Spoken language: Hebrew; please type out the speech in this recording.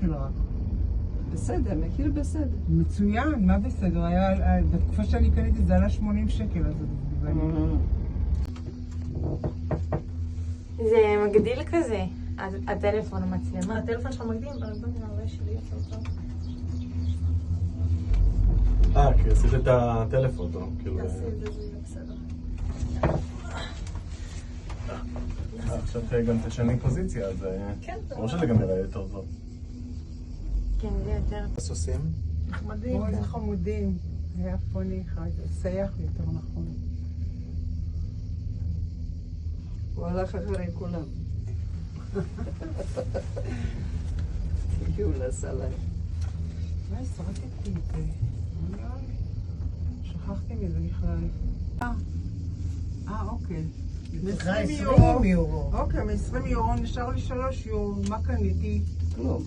אוכל רע. בסדר, מכיר בסדר. מצוין, מה בסדר? בתקופה שאני קניתי זה עלה 80 שקל, אז זה זה מגדיל כזה, הטלפון, המצלמה. הטלפון שלך מגדיל, אבל בוא נראה שלי יותר טוב. כי עשית את הטלפון, טוב, כאילו... תעשי את זה, זה יהיה בסדר. עכשיו גם תשני פוזיציה, אז... כן, טוב. ברור שזה גם יראה יותר טוב. כן, זה יותר. הסוסים? נחמדים, זה חמודים. היה פוני אחד, סייח יותר נכון. הוא הלך אחרי כולם. הגיעו לסלט. מה, שרקתי את זה? שכחתי מזה בכלל. אוקיי. 20 יורו. אוקיי, מ-20 יורו נשאר לי 3 יורו. מה קניתי? כלום.